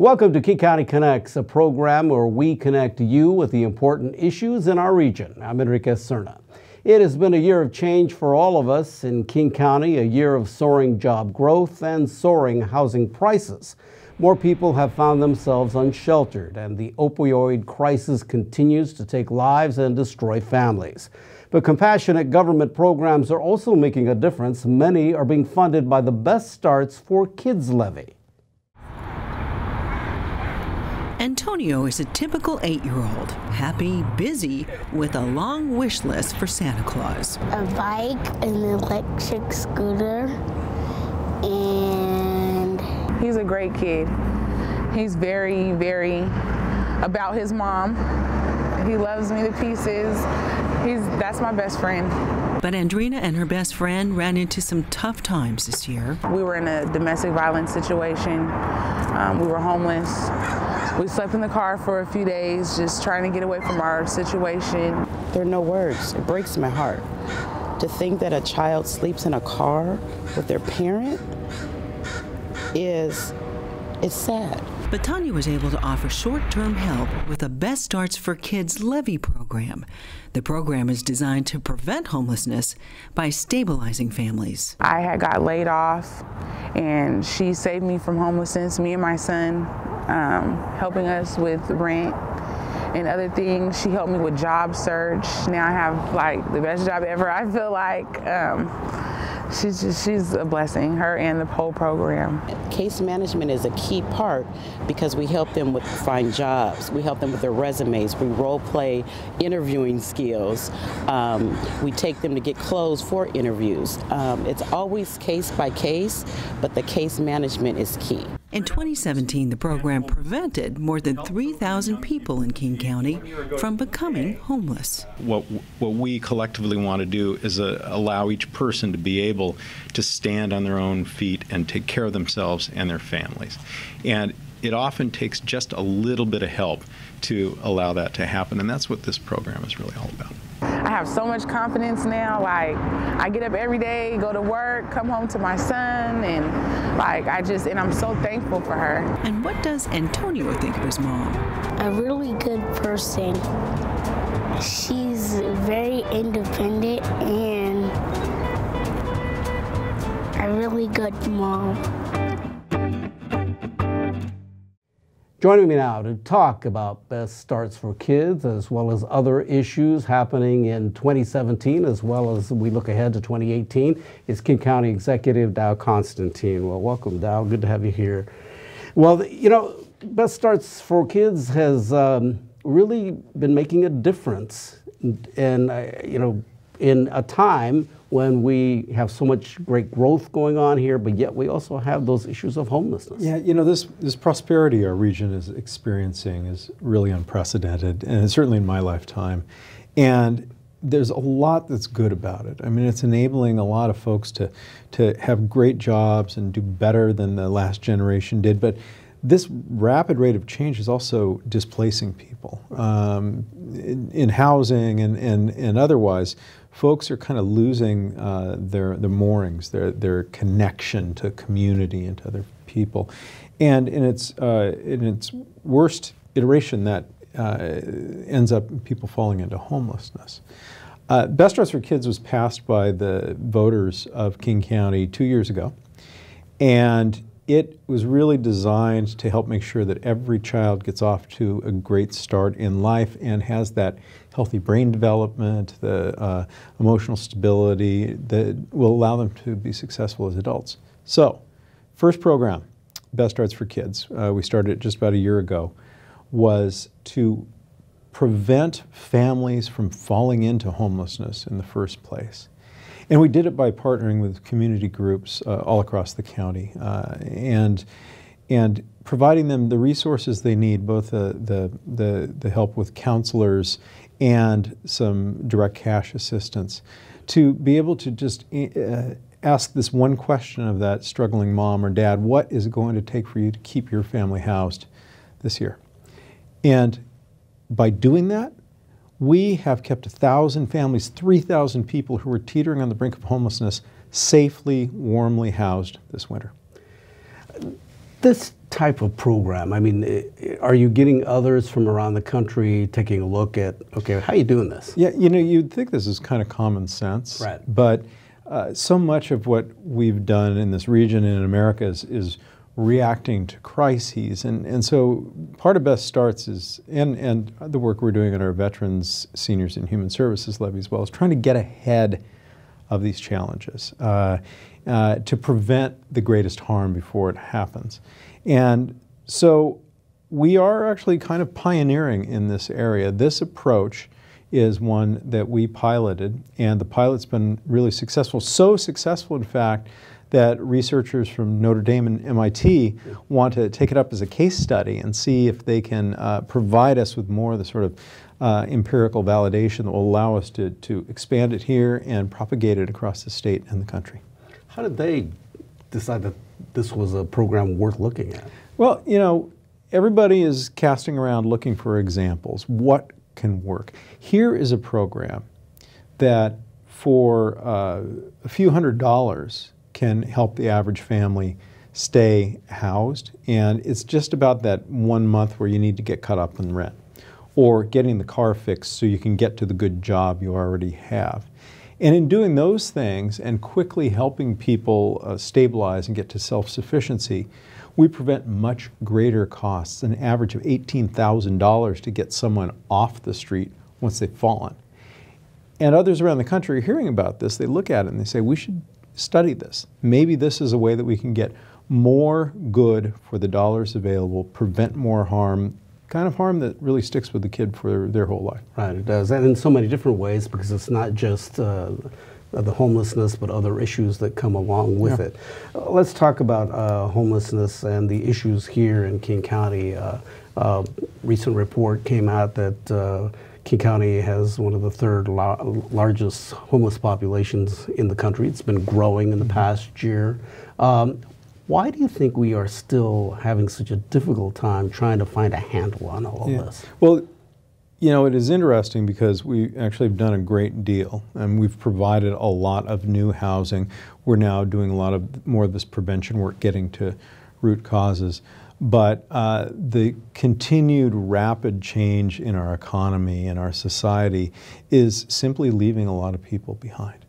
Welcome to King County Connects, a program where we connect you with the important issues in our region. I'm Enrique Cerna. It has been a year of change for all of us in King County, a year of soaring job growth and soaring housing prices. More people have found themselves unsheltered, and the opioid crisis continues to take lives and destroy families. But compassionate government programs are also making a difference. Many are being funded by the Best Starts for Kids levy. Antonio is a typical 8-year-old, happy, busy, with a long wish list for Santa Claus. A bike, an electric scooter, and... He's a great kid. He's very, very about his mom. He loves me to pieces. That's my best friend. But Andrina and her best friend ran into some tough times this year. We were in a domestic violence situation. We were homeless. We slept in the car for a few days, just trying to get away from our situation. There are no words. It breaks my heart to think that a child sleeps in a car with their parent. It's sad. But Tanya was able to offer short-term help with the Best Starts for Kids levy program. The program is designed to prevent homelessness by stabilizing families. I had got laid off, and she saved me from homelessness, me and my son, helping us with rent and other things. She helped me with job search. Now I have like the best job ever. I feel like she's a blessing, her and the whole program. Case management is a key part because we help them with find jobs. We help them with their resumes. We role play interviewing skills. We take them to get clothes for interviews. It's always case by case, but the case management is key. In 2017, the program prevented more than 3,000 people in King County from becoming homeless. What we collectively want to do is allow each person to be able to stand on their own feet and take care of themselves and their families. And it often takes just a little bit of help to allow that to happen, and that's what this program is really all about. I have so much confidence now. Like, I get up every day, go to work, come home to my son, and I'm so thankful for her. And what does Antonio think of his mom? A really good person. She's very independent and a really good mom. Joining me now to talk about Best Starts for Kids as well as other issues happening in 2017 as well as we look ahead to 2018 is King County Executive Dow Constantine. Well, welcome, Dow. Good to have you here. Well, you know, Best Starts for Kids has really been making a difference in a time when we have so much great growth going on here, but yet we also have those issues of homelessness. Yeah, you know, this prosperity our region is experiencing is really unprecedented, and certainly in my lifetime. And there's a lot that's good about it. I mean, it's enabling a lot of folks to have great jobs and do better than the last generation did. But this rapid rate of change is also displacing people in housing and otherwise. Folks are kind of losing their moorings, their connection to community and to other people, and in its worst iteration, that ends up people falling into homelessness. Best Starts for Kids was passed by the voters of King County 2 years ago, and it was really designed to help make sure that every child gets off to a great start in life and has that healthy brain development, the emotional stability that will allow them to be successful as adults. So, first program, Best Starts for Kids, we started it just about a year ago, was to prevent families from falling into homelessness in the first place. And we did it by partnering with community groups all across the county and providing them the resources they need, both the help with counselors and some direct cash assistance, to be able to just ask this one question of that struggling mom or dad: what is it going to take for you to keep your family housed this year? And by doing that, we have kept 1,000 families, 3,000 people who were teetering on the brink of homelessness, safely, warmly housed this winter. This type of program? I mean, are you getting others from around the country taking a look at, okay, how are you doing this? Yeah, you know, you'd think this is kind of common sense, right? But so much of what we've done in this region and in America is reacting to crises, and so part of Best Starts is, and the work we're doing at our Veterans, Seniors, and Human Services levy as well, is trying to get ahead of these challenges to prevent the greatest harm before it happens. And so we are actually kind of pioneering in this area. This approach is one that we piloted, and the pilot's been really successful. So successful, in fact, that researchers from Notre Dame and MIT want to take it up as a case study and see if they can provide us with more of the sort of empirical validation that will allow us to expand it here and propagate it across the state and the country. How did they decide that this was a program worth looking at? Well, you know, everybody is casting around looking for examples. What can work? Here is a program that for a few $100s can help the average family stay housed, and it's just about that 1 month where you need to get caught up in rent, or getting the car fixed so you can get to the good job you already have. And in doing those things and quickly helping people stabilize and get to self-sufficiency, we prevent much greater costs, an average of $18,000 to get someone off the street once they've fallen. And others around the country are hearing about this. They look at it and they say, we should study this. Maybe this is a way that we can get more good for the dollars available, prevent more harm, kind of harm that really sticks with the kid for their whole life. Right, it does, and in so many different ways, because it's not just the homelessness, but other issues that come along with it. Let's talk about homelessness and the issues here in King County. Recent report came out that King County has one of the third largest homeless populations in the country. It's been growing in the past year. Why do you think we are still having such a difficult time trying to find a handle on all of this? Well, you know, it is interesting because we actually have done a great deal, and we've provided a lot of new housing. We're now doing a lot of more of this prevention work, getting to root causes. But the continued rapid change in our economy and our society is simply leaving a lot of people behind.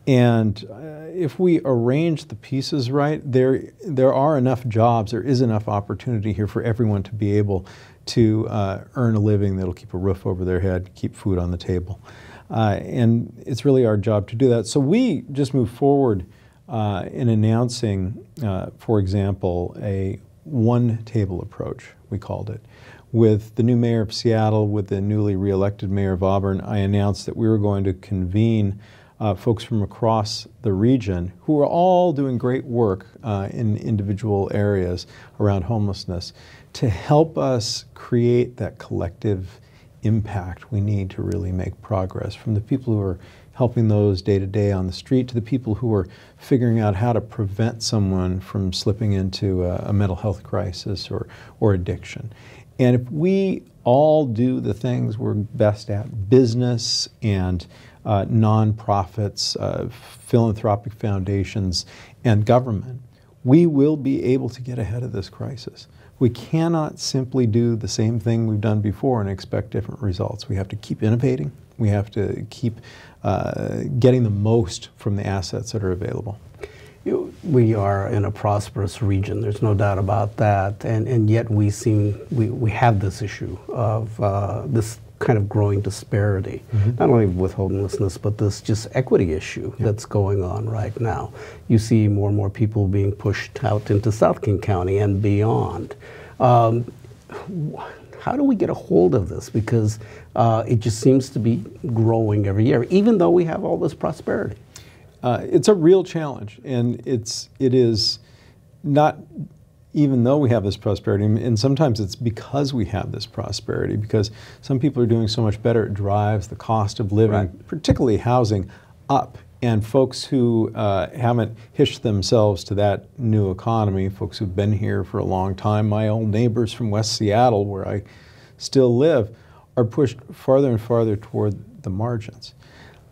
And if we arrange the pieces right, there are enough jobs, there is enough opportunity here for everyone to be able to earn a living that'll keep a roof over their head, keep food on the table. And it's really our job to do that. So we just moved forward in announcing, for example, a one-table approach, we called it. With the new mayor of Seattle, with the newly re-elected mayor of Auburn, I announced that we were going to convene folks from across the region who are all doing great work in individual areas around homelessness to help us create that collective impact we need to really make progress, from the people who are helping those day to day on the street to the people who are figuring out how to prevent someone from slipping into a mental health crisis or addiction. And if we all do the things we're best at, business and nonprofits, philanthropic foundations, and government, we will be able to get ahead of this crisis. We cannot simply do the same thing we've done before and expect different results. We have to keep innovating. We have to keep getting the most from the assets that are available. We are in a prosperous region, there's no doubt about that, and yet we have this issue of this kind of growing disparity, not only with homelessness, but this just equity issue that's going on right now. You see more and more people being pushed out into South King County and beyond. How do we get a hold of this? Because it just seems to be growing every year, even though we have all this prosperity. It's a real challenge, and it is not even though we have this prosperity, and sometimes it's because we have this prosperity, because some people are doing so much better, it drives the cost of living, particularly housing, up. And folks who haven't hitched themselves to that new economy, folks who've been here for a long time, my old neighbors from West Seattle, where I still live, are pushed farther and farther toward the margins.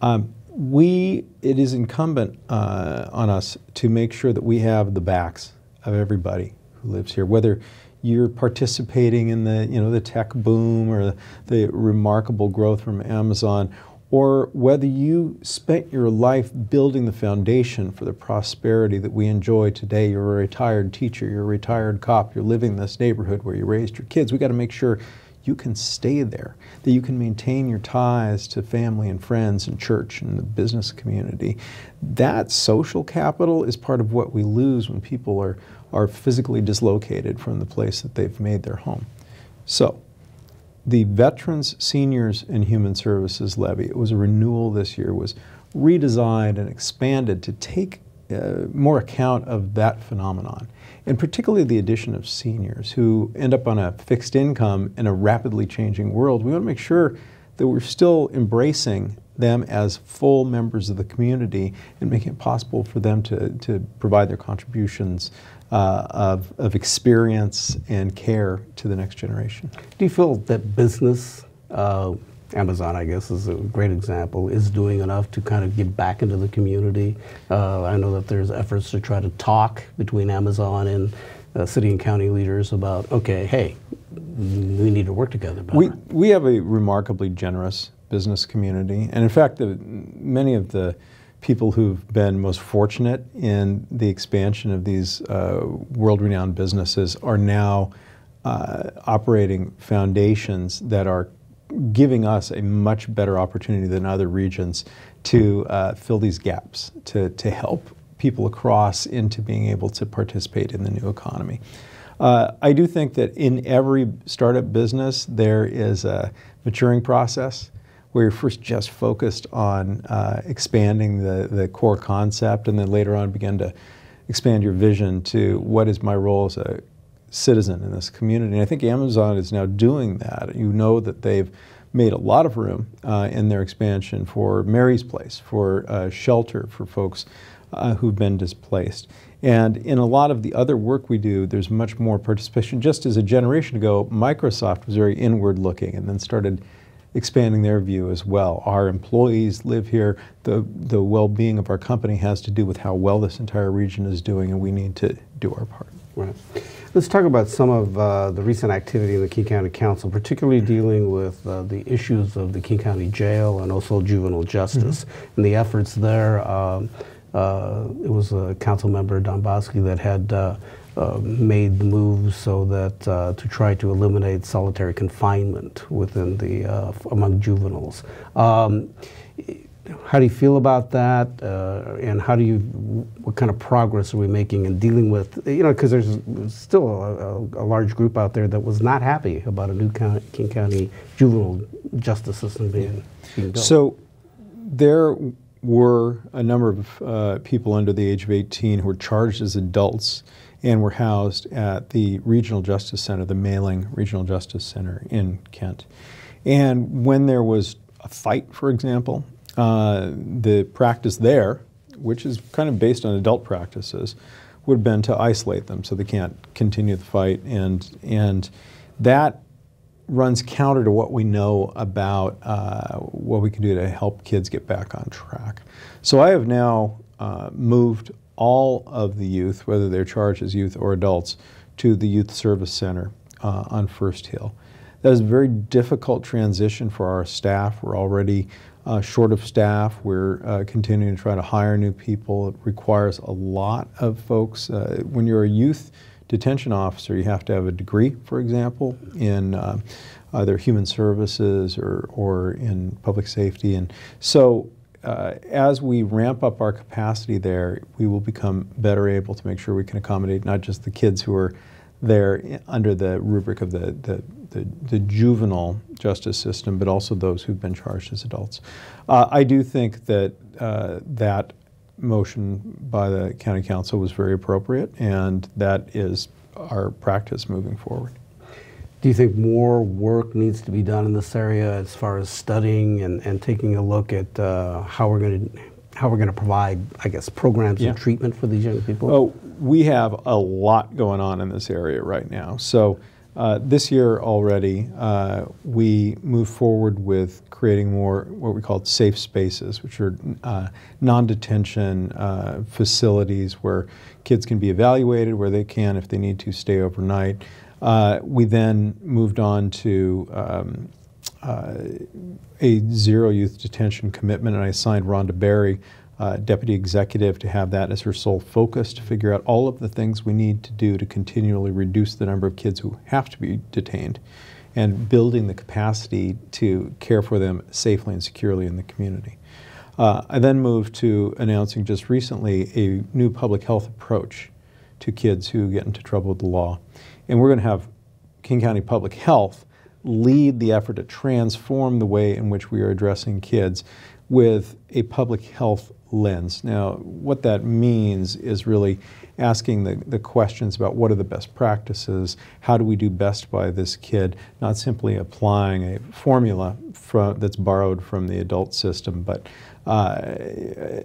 It is incumbent on us to make sure that we have the backs of everybody who lives here, whether you're participating in the, the tech boom or the remarkable growth from Amazon, or whether you spent your life building the foundation for the prosperity that we enjoy today. You're a retired teacher, you're a retired cop, you're living in this neighborhood where you raised your kids. We got to make sure you can stay there, that you can maintain your ties to family and friends and church and the business community. That social capital is part of what we lose when people are physically dislocated from the place that they've made their home. So, the Veterans, Seniors, and Human Services Levy, it was a renewal this year, was redesigned and expanded to take more account of that phenomenon, and particularly the addition of seniors who end up on a fixed income in a rapidly changing world. We want to make sure that we're still embracing them as full members of the community and making it possible for them to provide their contributions of experience and care to the next generation. Do you feel that business, Amazon, I guess, is a great example, is doing enough to kind of give back into the community? I know that there's efforts to try to talk between Amazon and city and county leaders about, okay, hey, we need to work together better. We have a remarkably generous business community, and in fact, many of the people who've been most fortunate in the expansion of these world-renowned businesses are now operating foundations that are giving us a much better opportunity than other regions to fill these gaps, to help people across into being able to participate in the new economy. I do think that in every startup business there is a maturing process where you're first just focused on expanding the core concept, and then later on begin to expand your vision to what is my role as a citizen in this community. And I think Amazon is now doing that. You know that they've made a lot of room in their expansion for Mary's Place, for shelter for folks who've been displaced. And in a lot of the other work we do, there's much more participation. Just as a generation ago, Microsoft was very inward looking and then started expanding their view as well. Our employees live here. The well-being of our company has to do with how well this entire region is doing, and we need to do our part. Right. Let's talk about some of the recent activity in the King County Council, particularly dealing with the issues of the King County Jail and also juvenile justice and the efforts there. It was a council member, Don Bosky, that had made the move so that to try to eliminate solitary confinement within the among juveniles. How do you feel about that, and what kind of progress are we making in dealing with, because there's still a large group out there that was not happy about a new King County juvenile justice system being built. So there were a number of people under the age of 18 who were charged as adults and were housed at the Regional Justice Center, the Mailing Regional Justice Center in Kent. And when there was a fight, for example, the practice there, which is kind of based on adult practices, would have been to isolate them so they can't continue the fight. And that runs counter to what we know about what we can do to help kids get back on track. So I have now moved all of the youth, whether they're charged as youth or adults, to the Youth Service Center on First Hill. That is a very difficult transition for our staff. We're already short of staff. We're continuing to try to hire new people. It requires a lot of folks. When you're a youth detention officer, you have to have a degree, for example, in either human services or in public safety. And so as we ramp up our capacity there, we will become better able to make sure we can accommodate not just the kids who are there under the rubric of the juvenile justice system, but also those who've been charged as adults. I do think that that motion by the County Council was very appropriate, and that is our practice moving forward. Do you think more work needs to be done in this area as far as studying and taking a look at how we're going to provide, I guess, programs and treatment for these young people? Oh, we have a lot going on in this area right now. So This year already, we moved forward with creating more what we call safe spaces, which are non-detention facilities where kids can be evaluated, where they can, if they need to, stay overnight. We then moved on to a zero youth detention commitment, and I assigned Rhonda Berry, Deputy Executive, to have that as her sole focus, to figure out all of the things we need to do to continually reduce the number of kids who have to be detained, and building the capacity to care for them safely and securely in the community. I then moved to announcing just recently a new public health approach to kids who get into trouble with the law. And we're going to have King County Public Health lead the effort to transform the way in which we are addressing kids with a public health lens. Now, what that means is really asking the questions about what are the best practices, how do we do best by this kid, not simply applying a formula that's borrowed from the adult system, but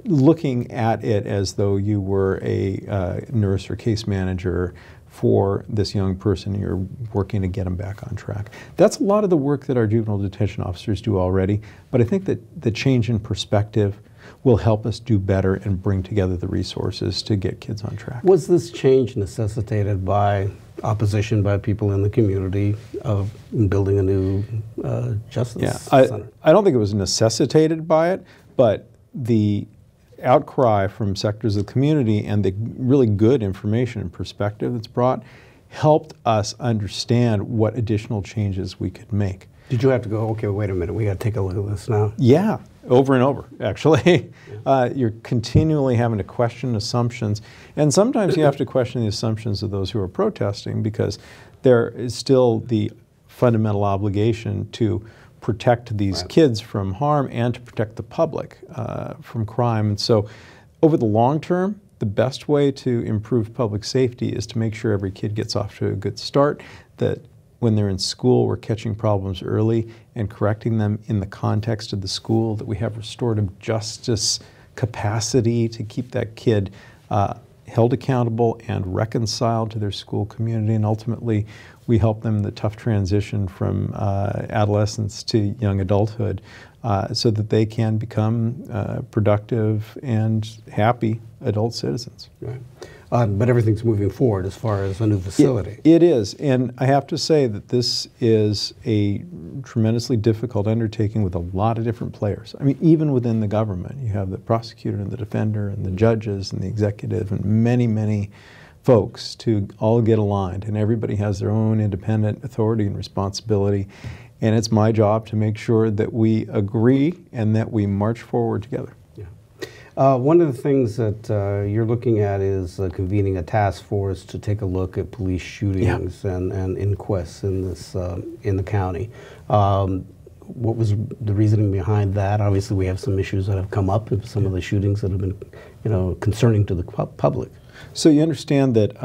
looking at it as though you were a nurse or case manager for this young person. You're working to get them back on track. That's a lot of the work that our juvenile detention officers do already, but I think that the change in perspective will help us do better and bring together the resources to get kids on track. Was this change necessitated by opposition by people in the community of building a new justice center? I don't think it was necessitated by it, but the outcry from sectors of the community and the really good information and perspective that's brought helped us understand what additional changes we could make. Did you have to go, okay, wait a minute, we got to take a look at this now? Yeah, over and over, actually. You're continually having to question assumptions, and sometimes you have to question the assumptions of those who are protesting, because there is still the fundamental obligation to protect these kids from harm and to protect the public from crime. And so over the long term, the best way to improve public safety is to make sure every kid gets off to a good start, that when they're in school, we're catching problems early and correcting them in the context of the school, that we have restorative justice capacity to keep that kid held accountable and reconciled to their school community, and ultimately we help them the tough transition from adolescence to young adulthood so that they can become productive and happy adult citizens. Right. But everything's moving forward as far as a new facility. It is, and I have to say that this is a tremendously difficult undertaking with a lot of different players. I mean, even within the government, you have the prosecutor and the defender and the judges and the executive and many, many folks to all get aligned, and everybody has their own independent authority and responsibility, and it's my job to make sure that we agree and that we march forward together. One of the things that you're looking at is convening a task force to take a look at police shootings and inquests in this in the county. What was the reasoning behind that? Obviously, we have some issues that have come up with some of the shootings that have been, concerning to the public. So you understand that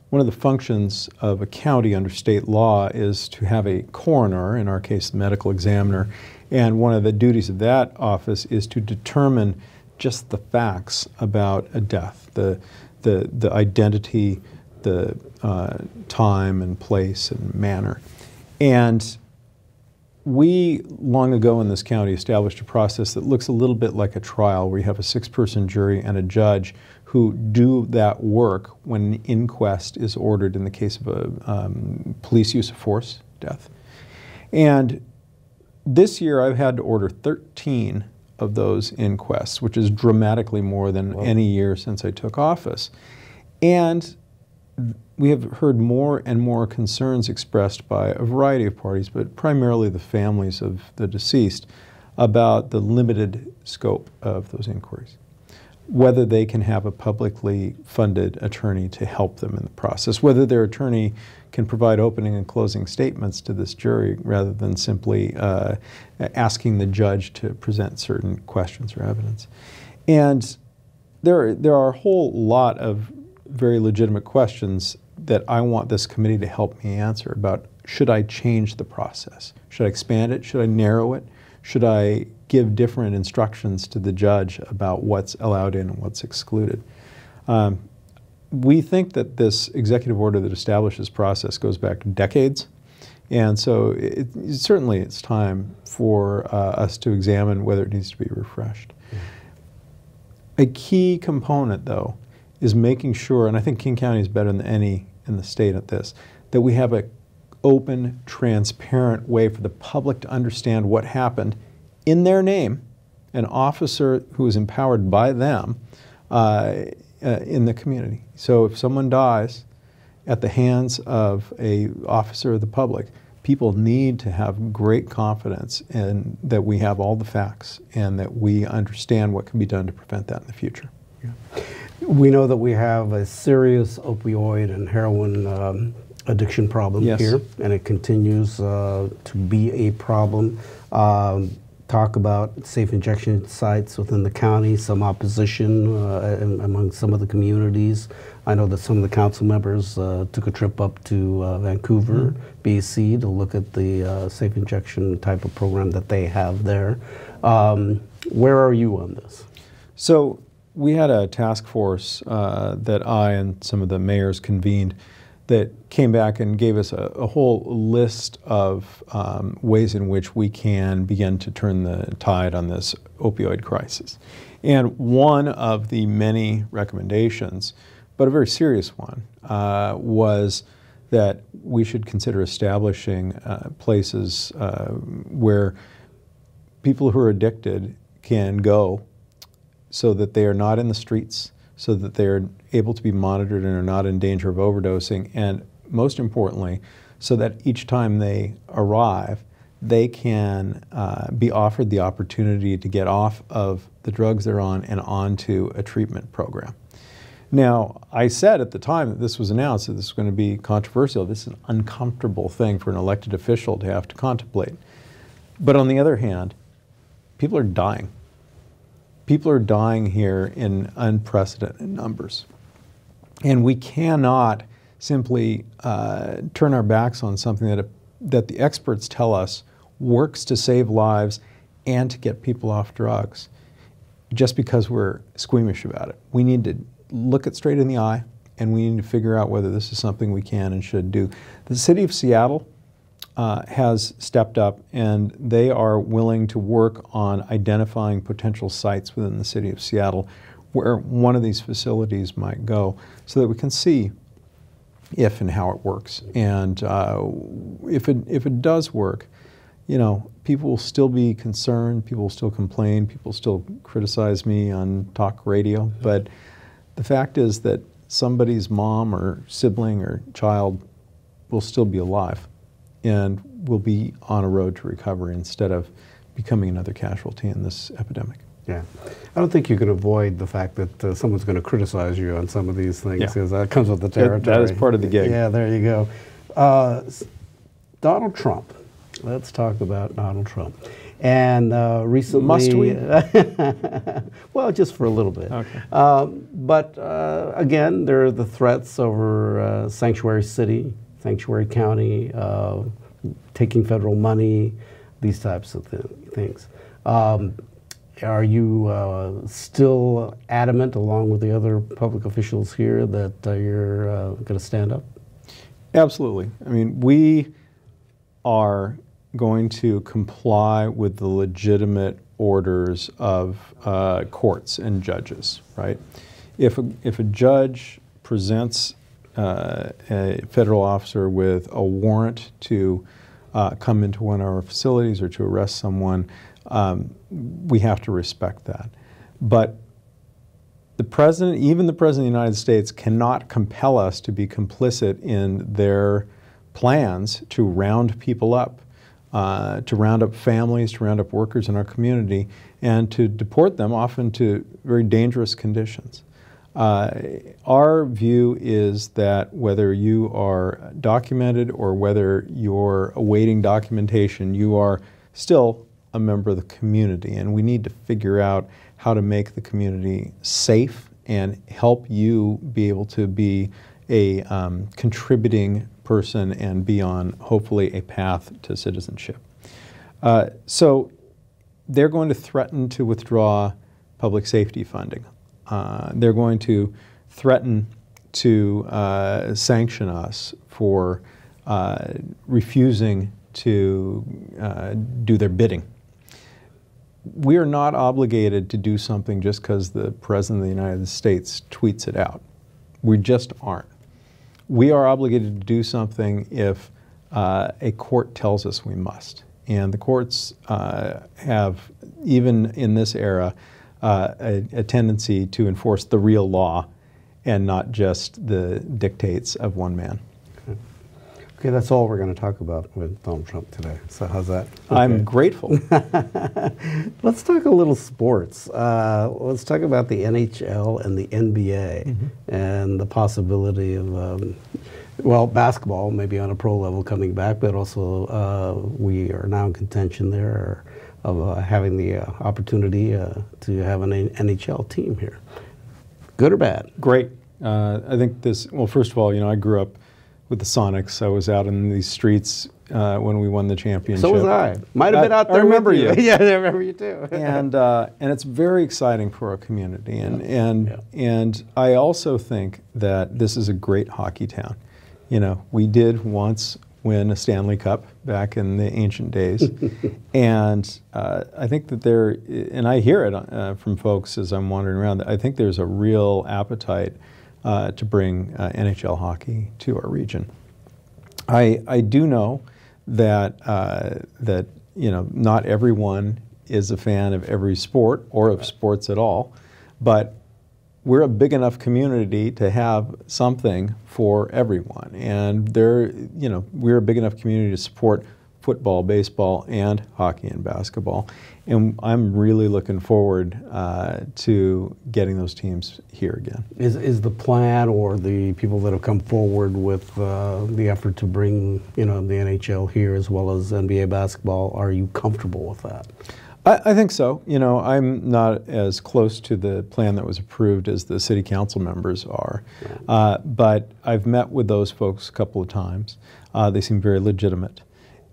one of the functions of a county under state law is to have a coroner, in our case, the medical examiner, and one of the duties of that office is to determine just the facts about a death, the identity, the time and place and manner. And we, long ago in this county, established a process that looks a little bit like a trial, where you have a 6-person jury and a judge who do that work when an inquest is ordered in the case of a police use of force death. And this year I've had to order 13 of those inquests, which is dramatically more than any year since I took office. And we have heard more and more concerns expressed by a variety of parties, but primarily the families of the deceased, about the limited scope of those inquiries. Whether they can have a publicly funded attorney to help them in the process, whether their attorney can provide opening and closing statements to this jury rather than simply asking the judge to present certain questions or evidence. And there are a whole lot of very legitimate questions that I want this committee to help me answer about: should I change the process? Should I expand it? Should I narrow it? Should I give different instructions to the judge about what's allowed in and what's excluded? we think that this executive order that establishes process goes back decades. And so certainly it's time for us to examine whether it needs to be refreshed. A key component, though, is making sure, and I think King County is better than any in the state at this, that we have an open, transparent way for the public to understand what happened in their name, an officer who is empowered by them in the community. So if someone dies at the hands of an officer of the public, people need to have great confidence in that we have all the facts and that we understand what can be done to prevent that in the future. Yeah. We know that we have a serious opioid and heroin addiction problem here, and it continues to be a problem. Talk about safe injection sites within the county, some opposition among some of the communities. I know that some of the council members took a trip up to Vancouver, BC, to look at the safe injection type of program that they have there. Where are you on this? So we had a task force that I and some of the mayors convened that came back and gave us a whole list of ways in which we can begin to turn the tide on this opioid crisis. And one of the many recommendations, but a very serious one, was that we should consider establishing places where people who are addicted can go so that they are not in the streets, so that they are able to be monitored and are not in danger of overdosing, and most importantly, so that each time they arrive, they can be offered the opportunity to get off of the drugs they're on and onto a treatment program. Now, I said at the time that this was announced that this was going to be controversial. This is an uncomfortable thing for an elected official to have to contemplate. But on the other hand, people are dying. People are dying here in unprecedented numbers. And we cannot simply turn our backs on something that the experts tell us works to save lives and to get people off drugs just because we're squeamish about it. We need to look it straight in the eye, and we need to figure out whether this is something we can and should do. The city of Seattle has stepped up, and they are willing to work on identifying potential sites within the city of Seattle where one of these facilities might go so that we can see if and how it works. And if it does work, you know, people will still be concerned, people will still complain, people still criticize me on talk radio, but the fact is that somebody's mom or sibling or child will still be alive and will be on a road to recovery instead of becoming another casualty in this epidemic. Yeah. I don't think you can avoid the fact that someone's going to criticize you on some of these things, because that comes with the territory. That is part of the gig. Yeah, there you go. Donald Trump. Let's talk about Donald Trump. And recently... Must we? Well, just for a little bit. Okay. But again, there are the threats over Sanctuary City, Sanctuary County, taking federal money, these types of things. Are you still adamant, along with the other public officials here, that you're going to stand up? Absolutely. I mean, we are going to comply with the legitimate orders of courts and judges, right? If a judge presents a federal officer with a warrant to come into one of our facilities or to arrest someone, we have to respect that. But the president, even the president of the United States, cannot compel us to be complicit in their plans to round people up, to round up families, to round up workers in our community, and to deport them often to very dangerous conditions. Our view is that whether you are documented or whether you're awaiting documentation, you are still a member of the community, and we need to figure out how to make the community safe and help you be able to be a contributing person and be on, hopefully, a path to citizenship. So they're going to threaten to withdraw public safety funding. They're going to threaten to sanction us for refusing to do their bidding. We are not obligated to do something just because the President of the United States tweets it out. We just aren't. We are obligated to do something if a court tells us we must. And the courts have, even in this era, a tendency to enforce the real law and not just the dictates of one man. Okay, that's all we're going to talk about with Donald Trump today. So how's that? Okay. I'm grateful. Let's talk a little sports. Let's talk about the NHL and the NBA and the possibility of, well, basketball maybe on a pro level coming back, but also we are now in contention there of having the opportunity to have an NHL team here. Good or bad? Great. I think this, well, first of all, I grew up with the Sonics. I was out in these streets when we won the championship. So was I. Might have been out there. I remember you. Yeah, I remember you too. And it's very exciting for our community. And I also think that this is a great hockey town. We did once win a Stanley Cup back in the ancient days. And I think that and I hear it from folks as I'm wandering around, I think there's a real appetite to bring NHL hockey to our region. I do know that not everyone is a fan of every sport or of sports at all, but we're a big enough community to have something for everyone, and we're a big enough community to support football, baseball, and hockey and basketball. And I'm really looking forward to getting those teams here again. Is the plan, or the people that have come forward with the effort to bring the NHL here as well as NBA basketball, are you comfortable with that? I think so. I'm not as close to the plan that was approved as the city council members are, but I've met with those folks a couple of times. They seem very legitimate.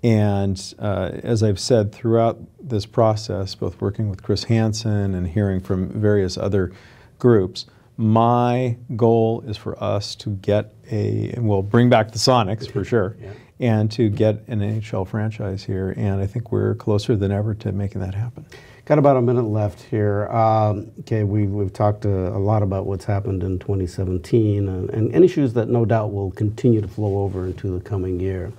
And as I've said throughout this process, both working with Chris Hansen and hearing from various other groups, my goal is for us to get we'll bring back the Sonics for sure, and to get an NHL franchise here. And I think we're closer than ever to making that happen. Got about a minute left here. Okay, we've talked a lot about what's happened in 2017 and issues that no doubt will continue to flow over into the coming year.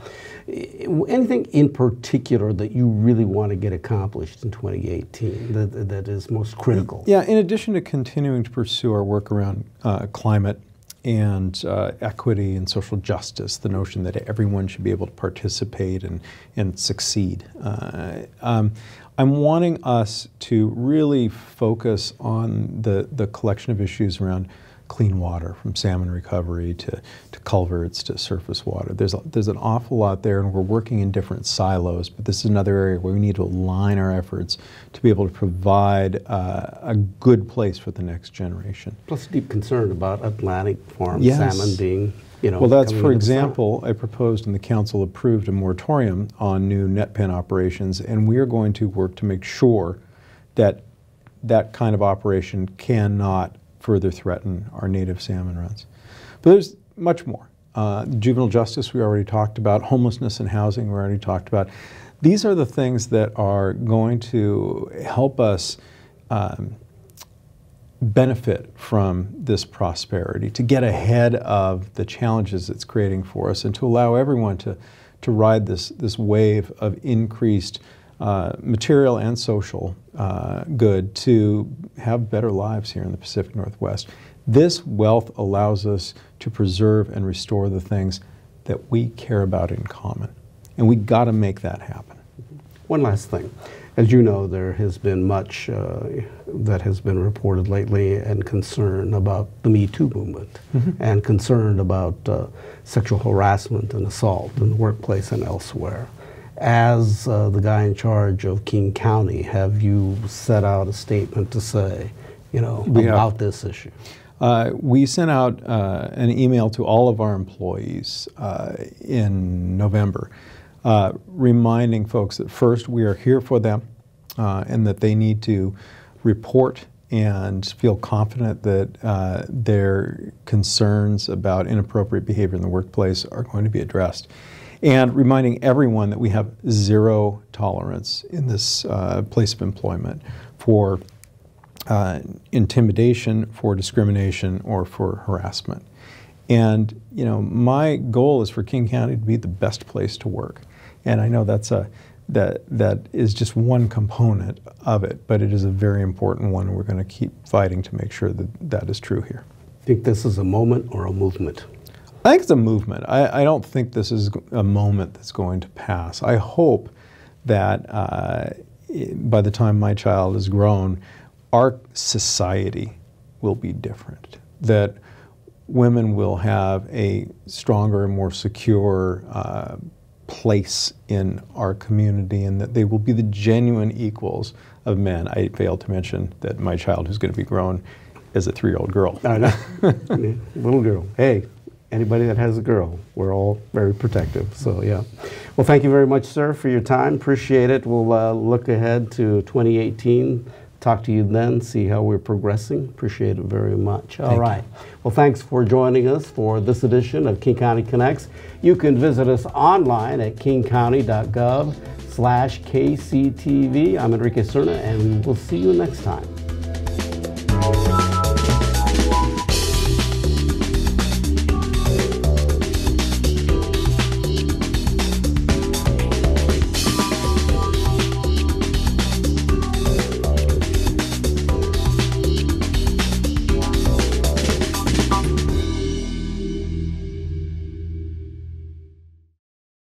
Anything in particular that you really want to get accomplished in 2018 that is most critical? Yeah, in addition to continuing to pursue our work around climate and equity and social justice, the notion that everyone should be able to participate and succeed. I'm wanting us to really focus on the collection of issues around clean water, from salmon recovery to culverts to surface water. There's an awful lot there, and we're working in different silos, but this is another area where we need to align our efforts to be able to provide a good place for the next generation. Plus deep concern about Atlantic farm salmon being, well, that's, for example, I proposed and the council approved a moratorium on new net pen operations, and we are going to work to make sure that that kind of operation cannot further threaten our native salmon runs. But there's much more. Juvenile justice we already talked about, homelessness and housing we already talked about. These are the things that are going to help us benefit from this prosperity, to get ahead of the challenges it's creating for us, and to allow everyone to ride this wave of increased material and social good to have better lives here in the Pacific Northwest. This wealth allows us to preserve and restore the things that we care about in common. And we got to make that happen. One last thing. As you know, there has been much that has been reported lately and concern about the Me Too movement and concern about sexual harassment and assault in the workplace and elsewhere. As the guy in charge of King County, have you set out a statement to say, about this issue? We sent out an email to all of our employees in November, reminding folks that first, we are here for them and that they need to report and feel confident that their concerns about inappropriate behavior in the workplace are going to be addressed. And reminding everyone that we have zero tolerance in this place of employment for intimidation, for discrimination, or for harassment. And you know, my goal is for King County to be the best place to work. And I know that is just one component of it, but it is a very important one. We're going to keep fighting to make sure that that is true here. Think this is a moment or a movement? I think it's a movement. I don't think this is a moment that's going to pass. I hope that by the time my child is grown, our society will be different, that women will have a stronger and more secure place in our community, and that they will be the genuine equals of men. I failed to mention that my child, who's going to be grown, is a 3-year-old girl. I know. Little girl. Hey, anybody that has a girl, we're all very protective. So yeah. Well, thank you very much, sir, for your time. Appreciate it. We'll look ahead to 2018. Talk to you then, see how we're progressing. Appreciate it very much. All right. Well, thanks for joining us for this edition of King County Connects. You can visit us online at kingcounty.gov/KCTV. I'm Enrique Cerna, and we will see you next time.